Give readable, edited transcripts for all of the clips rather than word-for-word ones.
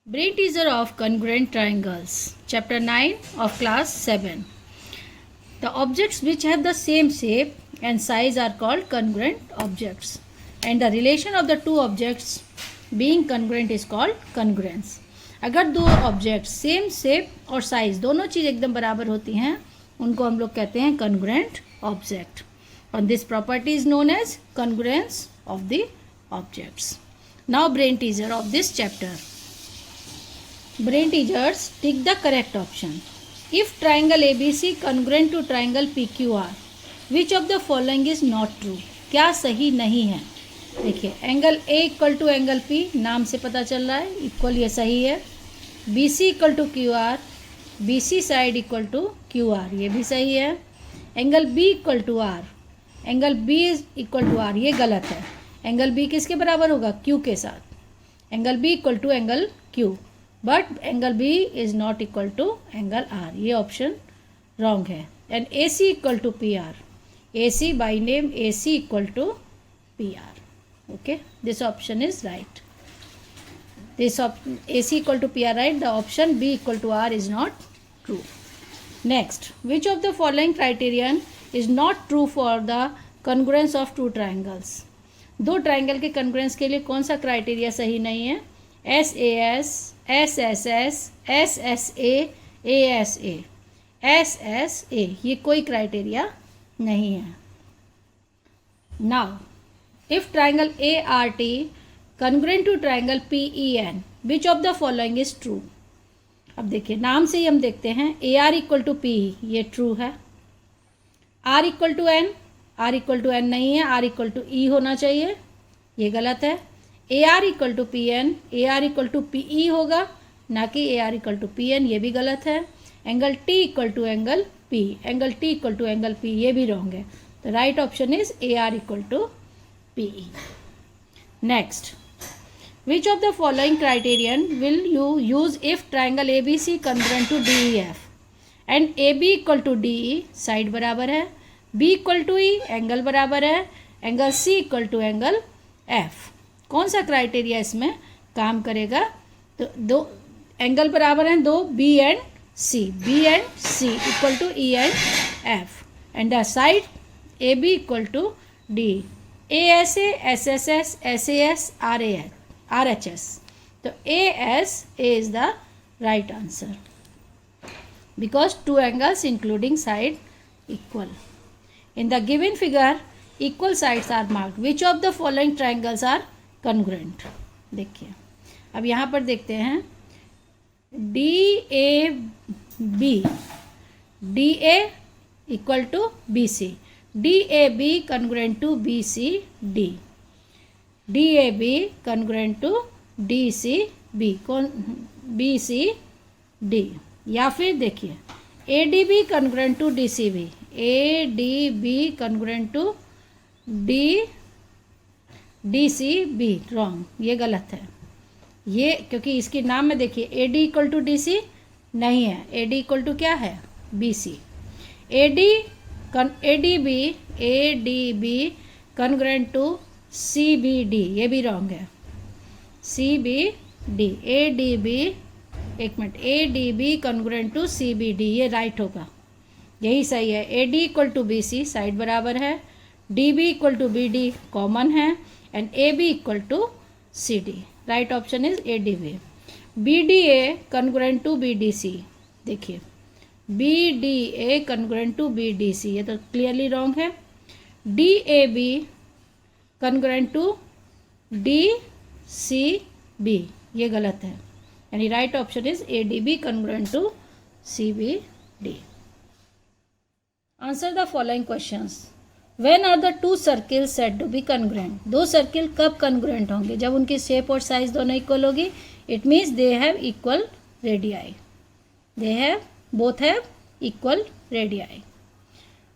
Brain teaser of congruent triangles. Chapter 9 of class 7. The objects which have the same shape and size are called congruent objects. And the relation of the two objects being congruent is called congruence. अगर दो object same shape और size दोनों चीज़ एकदम बराबर होती हैं उनको हम लोग कहते हैं congruent object. And this property is known as congruence of the objects. Now brain teaser of this chapter. Brain teasers, tick the correct option. If triangle ABC congruent to triangle PQR, which of the following is not true? क्या सही नहीं है? देखिए angle A equal to angle P नाम से पता चल रहा है इक्वल ये सही है. BC equal to QR, BC side equal to QR ये भी सही है. Angle B equal to R, angle B equal to R ये गलत है. एंगल B किसके बराबर होगा? Q के साथ. Angle B equal to angle Q but angle B is not equal to angle R ये ऑप्शन रॉन्ग है. And AC equal to PR, AC by name AC equal to PR. Okay this option is right. This AC equal to PR right. The option B equal to R is not true. Next, which of the following criterion is not true for the congruence of two triangles. दो triangle के congruence के लिए कौन सा criteria सही नहीं है? SAS, SSS, SSA, ASA, SSA ये कोई क्राइटेरिया नहीं है. Now if triangle ART congruent to triangle PEN which of the following is true. अब देखिए नाम से ही हम देखते हैं AR इक्वल टू PE ये ट्रू है. R equal to N, R equal to N नहीं है, R इक्वल टू E होना चाहिए ये गलत है. AR equal to PN, AR equal to PE होगा ना कि AR इक्वल टू PN ये भी गलत है. Angle T equal to angle P, angle T equal to angle P ये भी रॉन्ग है. तो right option is AR equal to PE. Next, which of the following criterion will you use if triangle ABC congruent to DEF and AB equal to DE side बराबर है, B equal to E angle बराबर है, angle C equal to angle F. कौन सा criteria इसमें काम करेगा? तो दो एंगल बराबर हैं दो B and C, B and C equal to E and F and the side AB equal to D, ASA, SSS, SAS, RHS. तो ASA is the right answer because two angles including side equal. In the given figure, equal sides are marked. Which of the following triangles are congruent? देखिए अब यहाँ पर देखते हैं DAB, DA equal to BC, DAB congruent to BCD, DAB congruent to DCB कौन BCD. या फिर देखिए ADB congruent to DCB, ADB congruent to DCB wrong ये गलत है. ये क्योंकि इसके नाम में देखिए AD इक्वल टू DC नहीं है, AD इक्वल टू क्या है? BC. ADB congruent to CBD ये भी रॉन्ग है. CBD, ADB एक minute ADB congruent to CBD ये राइट होगा यही सही है. AD equal to BC side बराबर है, DB equal to BD common है and AB equal to CD. Right option is ADB. BDA congruent to BDC देखिए BDA कॉन्ग्रुएंट टू BDC ये तो क्लियरली रॉन्ग है. DAB कॉन्ग्रुएंट टू DCB ये गलत है यानी right option is ADB congruent to CBD. Answer the following questions. When are the two circles said to be congruent? दो circle कब congruent होंगे? जब उनकी शेप और साइज दोनों इक्वल होगी. It means they have equal radii. They have both have equal radii.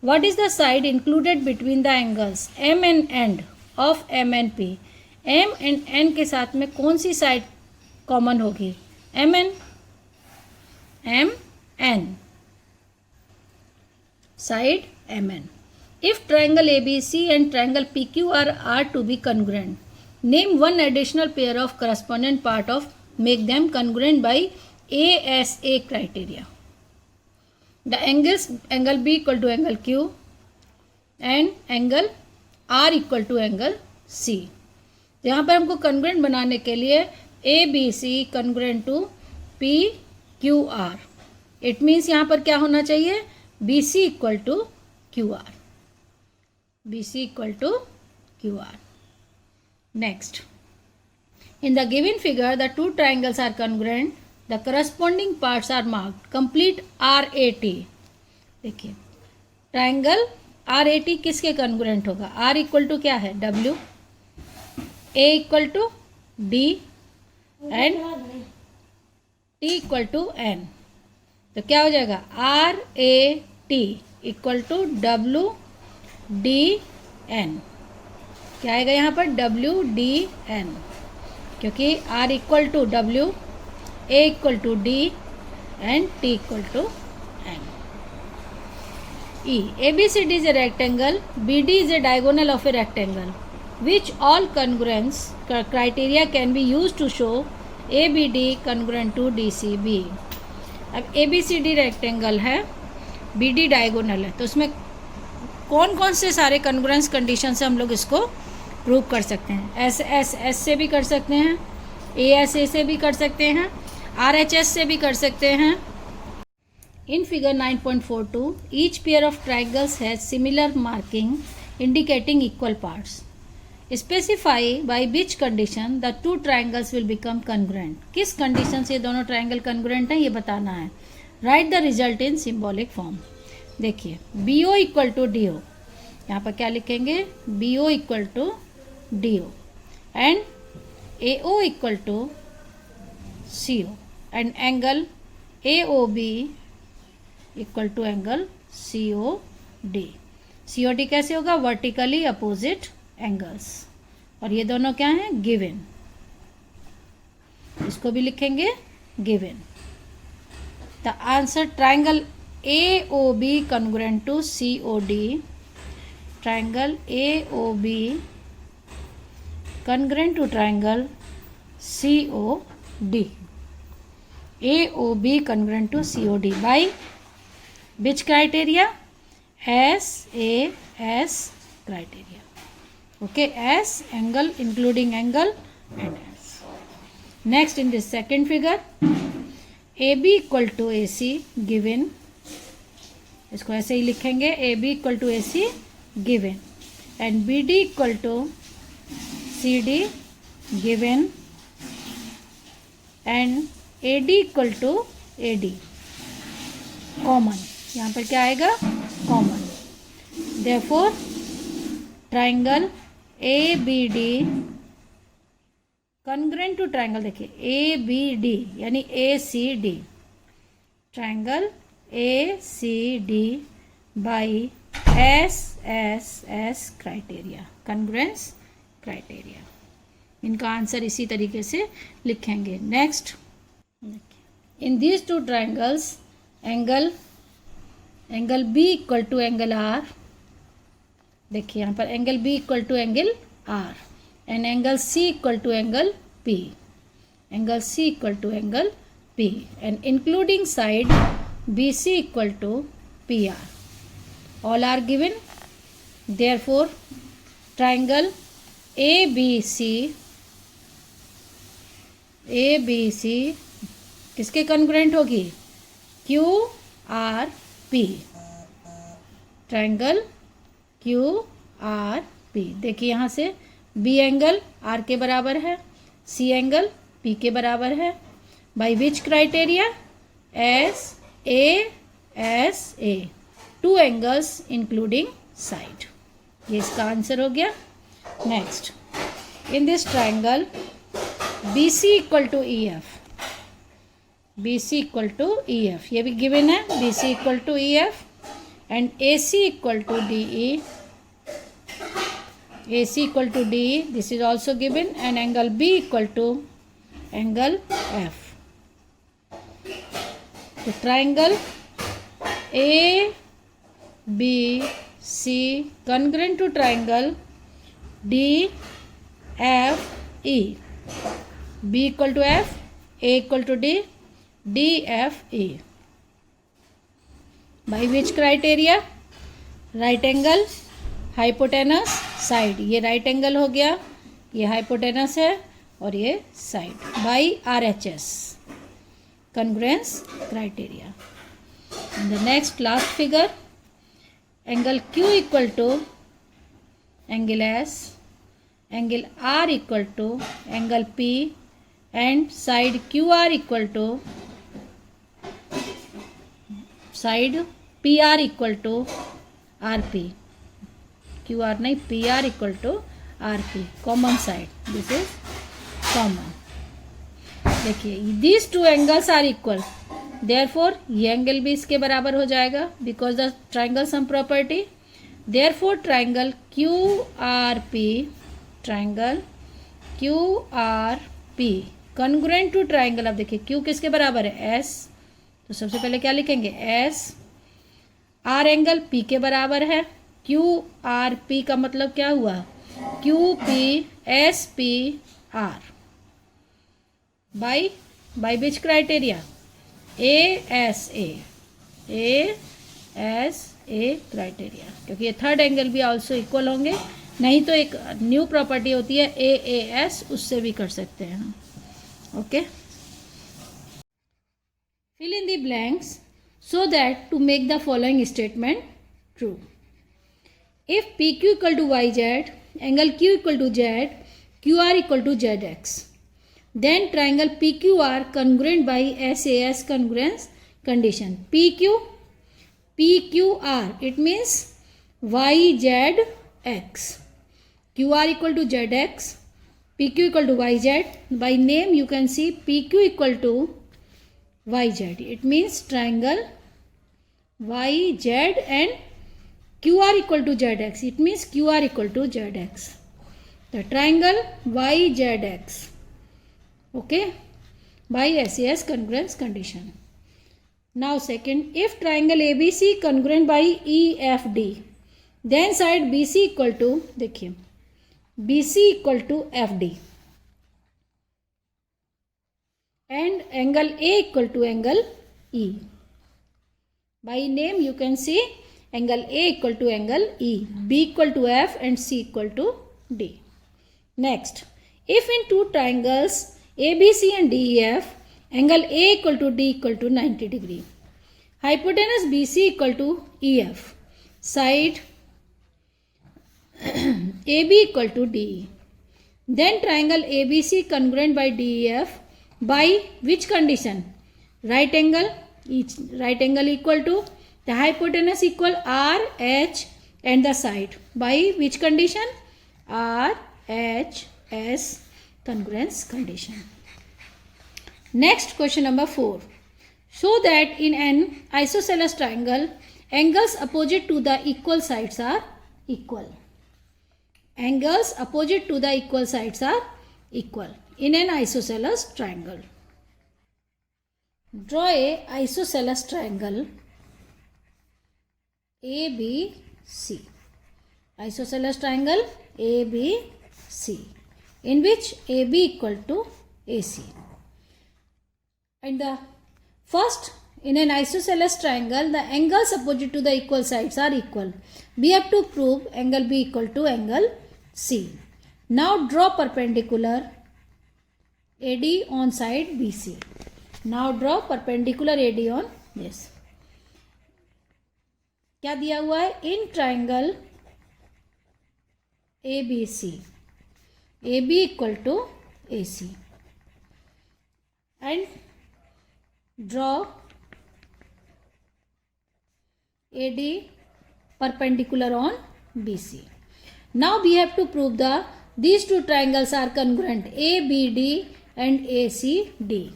What is the side included between the angles M and N of M and P? M and N के साथ में कौन सी side common होगी? MN, MN side MN. If triangle ABC and triangle PQR are to be congruent, name one additional pair of correspondent part of make them congruent by ASA criteria. The angle B equal to angle Q and angle R equal to angle C. तो यहाँ पर हमको congruent बनाने के लिए ABC congruent to PQR. It means यहाँ पर क्या होना चाहिए, BC equal to QR. BC equal to QR. Next, in the given figure, the two triangles are congruent. The corresponding parts are marked. Complete RAT. देखिए triangle RAT किसके congruent होगा? R equal to क्या है? W, A equal to D and T equal to N. तो क्या हो जाएगा? RAT equal to WDN. क्या आएगा यहाँ पर? WDN, क्योंकि R equal to W, A equal to D and T equal to N. E. ABCD is a rectangle. BD is a diagonal of a rectangle. Which all congruence criteria can be used to show ABD congruent to DCB. अब ABCD rectangle है, BD diagonal है, तो उसमें कौन कौन से सारे congruence condition से हम लोग इसको प्रूव कर सकते हैं? S से भी कर सकते हैं, ASA से भी कर सकते हैं, RHS से भी कर सकते हैं. In figure 9.42, each pair of triangles has similar marking indicating equal parts. Specify by which condition the two triangles will become congruent. किस कंडीशन से दोनों ट्राइंगल congruent हैं ये बताना है. Write the result in symbolic form. देखिए BO equal to DO, यहाँ पर क्या लिखेंगे? BO equal to DO and AO equal to CO and angle AOB equal to angle COD. COD कैसे होगा? Vertically opposite angles. और ये दोनों क्या हैं? गिवन. इसको भी लिखेंगे given. The answer triangle AOB congruent to COD. Triangle AOB congruent to triangle COD. AOB congruent to COD by which criteria? SAS criteria. Okay, S angle including angle and S. Next, in this second figure, AB equal to AC given. इसको ऐसे ही लिखेंगे, AB equal to AC given and BD equal to CD given and AD equal to AD common. यहाँ पर क्या आएगा? Common. Therefore triangle ABD congruent to triangle, देखिए ABD यानी ACD, triangle ACD by SSS criteria, congruence criteria. इनका answer इसी तरीके से लिखेंगे. Next, in these two triangles angle B equal to angle R. देखिए यहाँ पर angle B equal to angle R and angle C equal to angle P. Angle C equal to angle P and including side BC equal to PR. All are given. Therefore, triangle ABC किसके congruent होगी? QRP. Triangle QRP. देखिए यहाँ से B angle R के बराबर है, C angle P के बराबर है. By which criteria? SASA. Two angles including side. ये इसका आंसर हो गया. Next, in this triangle BC equal to EF. BC equal to EF ये भी गिवन है. BC equal to EF and AC equal to DE. AC equal to DE this is also given and angle B equal to angle F. तो ट्राइंगल ABC congruent to triangle DFE. B equal to F, A equal to D, DFE. By which criteria? Right angle, hypotenuse, side. ये right angle हो गया, ये hypotenuse है और ये side. By RHS, congruence criteria. The next last figure, angle Q equal to angle S, angle R equal to angle P and side QR equal to side PR equal to RP. QR नहीं, PR equal to RP, common side. This is common. देखिए these two angles are equal, therefore ये angle भी इसके बराबर हो जाएगा because the triangle sum property. Therefore triangle QRP, triangle QRP congruent to triangle. अब देखिए Q किसके बराबर है? S. तो सबसे पहले क्या लिखेंगे? S. R एंगल P के बराबर है. QRP का मतलब क्या हुआ? QPSPR. By which criteria? ASA criteria. क्योंकि ये थर्ड एंगल भी ऑल्सो इक्वल होंगे. नहीं तो एक न्यू प्रॉपर्टी होती है AAS, उससे भी कर सकते हैं हम. Okay, fill in the blanks so that to make the following statement true. If PQ equal to YZ, angle Q equal to Z, QR equal to ZX, then triangle PQR congruent by SAS congruence condition. PQR, it means YZX. QR equal to ZX, PQ equal to YZ. By name you can see PQ equal to YZ. It means triangle YZ and QR equal to ZX. It means QR equal to ZX. The triangle YZX. Okay. By SAS congruence condition. Now second, if triangle ABC congruent by EFD, then side BC equal to, देखिए BC equal to FD. And angle A equal to angle E. By name you can see angle A equal to angle E, B equal to F and C equal to D. Next, if in two triangles ABC and DEF, angle A equal to D equal to 90 degree, hypotenuse BC equal to EF, side AB equal to DE, then triangle ABC congruent by DEF by which condition? Right angle, each right angle equal to the hypotenuse equal RH and the side. By which condition? RHS congruence condition. Next, question number 4. Show that in an isosceles triangle, angles opposite to the equal sides are equal. Angles opposite to the equal sides are equal in an isosceles triangle. Draw a isosceles triangle ABC. Isosceles triangle ABC in which AB equal to AC. And the first, in an isosceles triangle, the angles opposite to the equal sides are equal. We have to prove angle B equal to angle C. Now draw perpendicular AD on side BC. Now draw perpendicular AD on this. क्या दिया हुआ है? In triangle ABC, AB equal to AC, and draw AD perpendicular on BC. Now we have to prove these two triangles are congruent, ABD and ACD.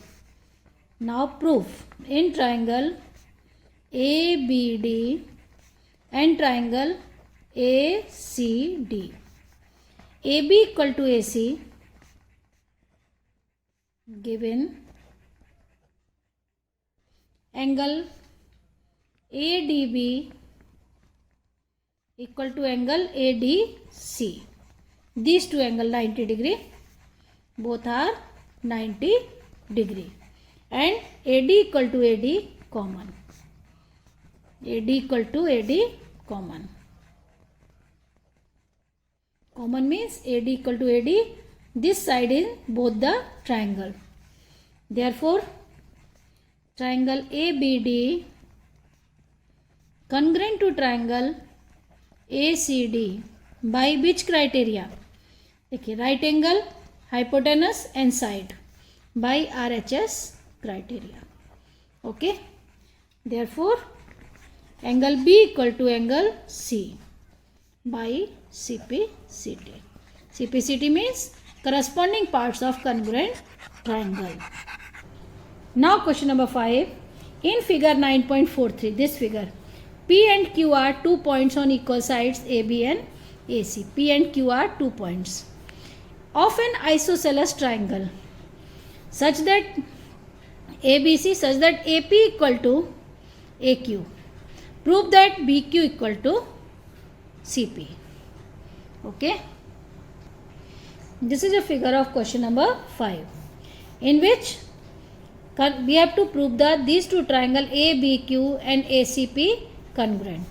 Now proof in triangle ABD and triangle ACD, AB equal to AC given angle ADB equal to angle ADC. These two angle 90 degree, both are 90 degree, and AD equal to AD common. AD equal to AD common. Common means AD equal to AD, this side in both the triangle. Therefore, triangle ABD congruent to triangle ACD by which criteria? देखिए, right angle, hypotenuse and side by RHS criteria. Okay. Therefore, angle B equal to angle C by CPCT. CPCT means corresponding parts of congruent triangle. Now question number 5. In figure 9.43, this figure, P and Q are 2 points on equal sides AB and AC. P and Q are 2 points of an isosceles triangle such that ABC such that AP equal to AQ. Prove that BQ equal to CP. Okay. This is a figure of question number 5, in which we have to prove that these two triangle ABQ and ACP congruent.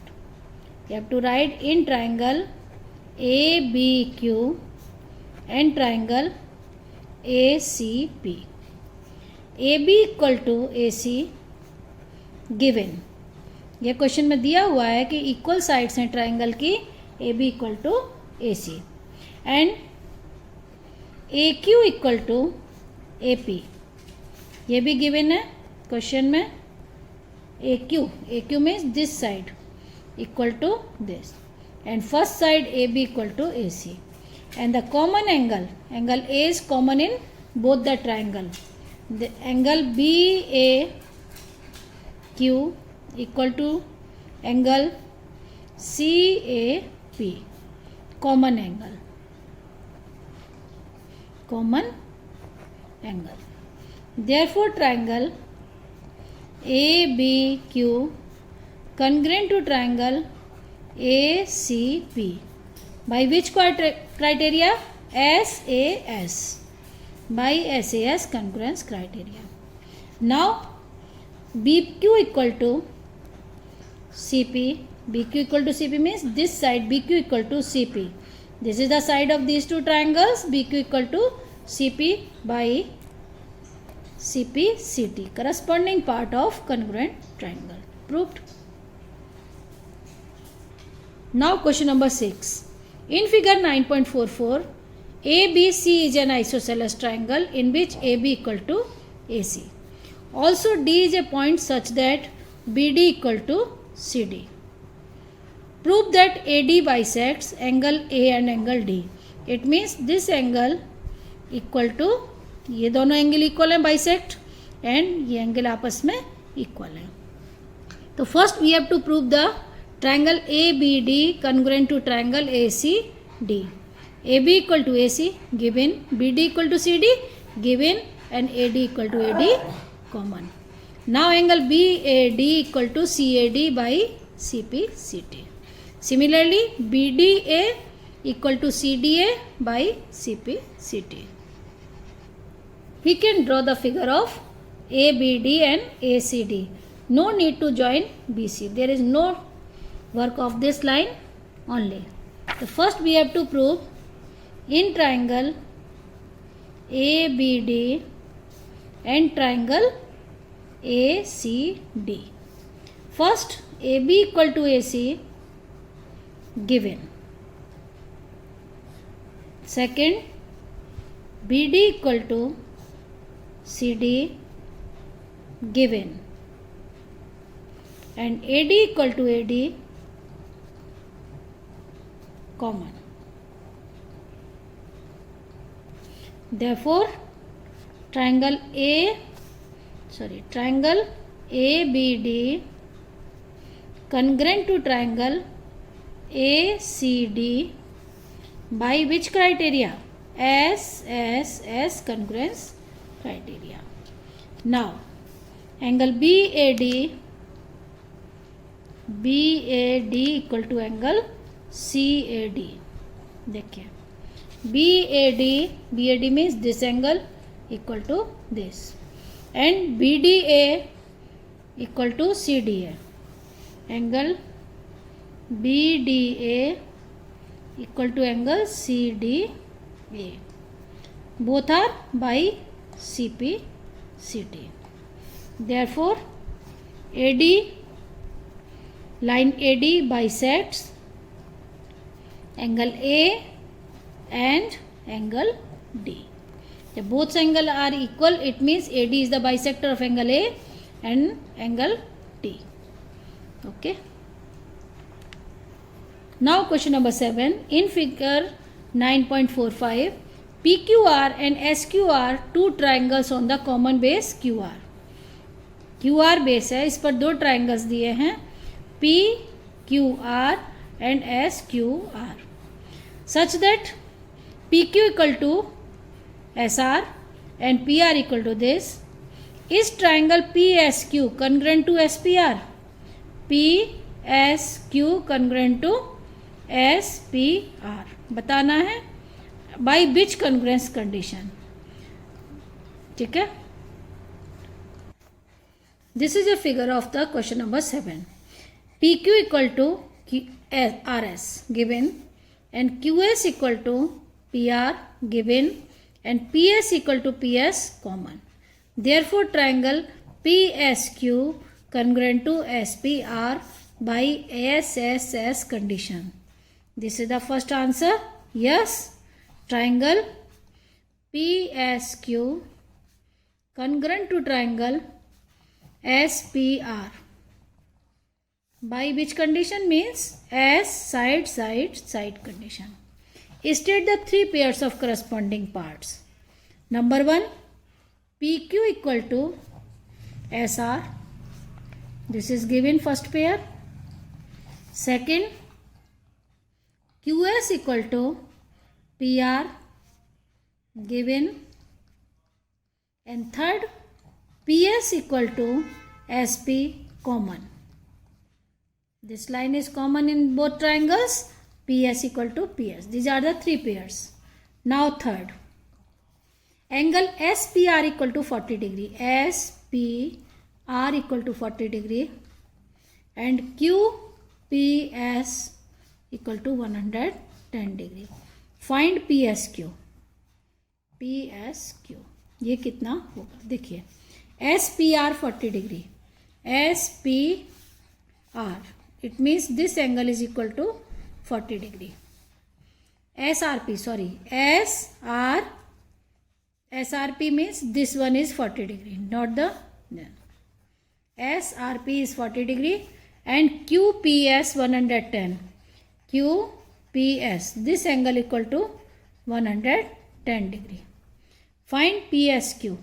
You have to write in triangle ABQ and triangle ACP. AB equal to AC given. यह question में दिया हुआ है कि equal sides हैं triangle की AB equal to AC and AQ equal to AP. ये भी गिवन है क्वेश्चन में. AQ means this side equal to this and first side AB equal to AC, and the common angle A is common in both the triangle. The angle BAQ equal to angle CAP, common angle. Therefore, triangle ABQ congruent to triangle ACP by which criteria? SAS. By SAS congruence criteria. Now BQ equal to CP. BQ equal to CP means this side BQ equal to CP. This is the side of these two triangles. BQ equal to CP by CPCT, corresponding part of congruent triangle. Proved. Now question number 6. In figure 9.44, ABC is an isosceles triangle in which AB equal to AC. Also D is a point such that BD equal to CD. Prove that AD bisects angle A and angle D. It means this angle equal to, ये दोनों angle equal हैं bisect, and ये angle आपस में equal है. तो first we have to prove the triangle ABD congruent to triangle ACD. AB equal to AC given, BD equal to CD given, and AD equal to AD common. Now angle BAD equal to CAD by CPCT. Similarly, BDA equal to CDA by CPCT. We can draw the figure of ABD and ACD. No need to join BC. There is no work of this line only. So first we have to prove in triangle ABD and triangle ACD. First AB equal to AC given. Second BD equal to CD given, and AD equal to AD common. Therefore, triangle ABD congruent to triangle ACD by which criteria? SSS congruence criteria. Now, angle BAD equal to angle CAD. देखिए BAD means this angle equal to this. and BDA equal to CDA. Angle BDA equal to angle CDA. Both are by CP CT. Therefore, AD, line AD bisects angle A and angle D. If both angles are equal, it means AD is the bisector of angle A and angle D. Okay. Now question number 7. In figure 9.45, PQR and SQ are two triangles on the common base QR. QR base है, इस पर दो triangles दिए हैं PQR and SQR such that PQ equal to SR and PR equal to this. Is triangle PSQ congruent to SPR? PSQ congruent to SPR बताना है by which congruence condition. ठीक है. This is a figure of the question number 7. PQ equal to RS given and QS equal to PR given and PS equal to PS common. Therefore, triangle PSQ congruent to SPR by SSS condition. This is the first answer. Yes, triangle PSQ congruent to triangle SPR by which condition means S side condition. State the three pairs of corresponding parts. Number 1, PQ equal to SR. This is given first pair. Second, QS equal to PR given. And third, PS equal to SP common. This line is common in both triangles. PS equal to PS. These are the three pairs. Now third. Angle SPR equal to 40 degree. SPR equal to 40 degree. And QPS equal to 110 degree. Find PSQ. PSQ. ये कितना होगा देखिए. SPR 40 degree. SPR. It means this angle is equal to 40 degree. SRP means this one is 40 degree, not the SRP is 40 degree and QPS 110. QPS, this angle equal to 110 degree. Find PSQ.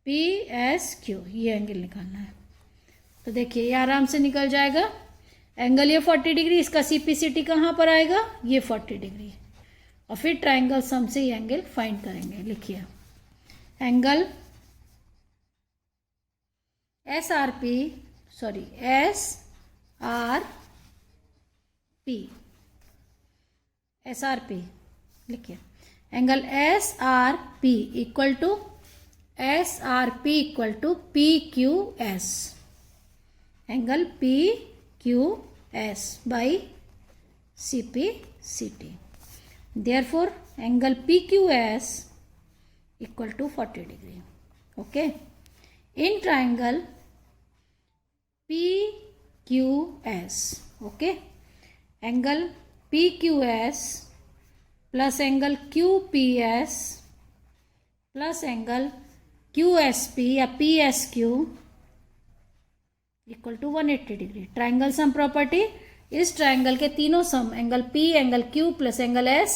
PSQ ये angle निकालना है. तो देखिए ये आराम से निकल जाएगा. एंगल ये 40 डिग्री, इसका CPCT कहाँ पर आएगा? ये 40 डिग्री. और फिर ट्राइंगल सम से ये एंगल फाइंड करेंगे. लिखिए एंगल SRP लिखिए angle SRP equal to PQS. Angle PQS by CPCT. Therefore, angle PQS equal to 40 degree. Okay. In triangle PQS, okay, angle PQS plus angle QPS plus angle QSP या PSQ equal to 180 degree. Triangle sum property. इस triangle के तीनों sum angle P, angle Q plus angle S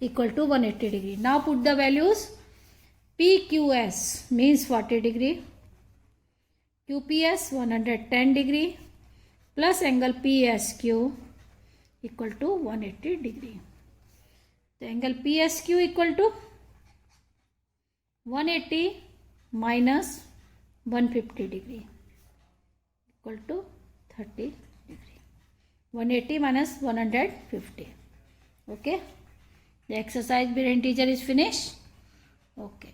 equal to 180 degree. Now put the values. PQS means 40 degree, QPS 110 degree plus angle PSQ equal to 180 degree. तो angle PSQ equal to 180 minus 150 degree equal to 30 degree. 180 minus 150. Okay. The exercise with integer is finished. Okay.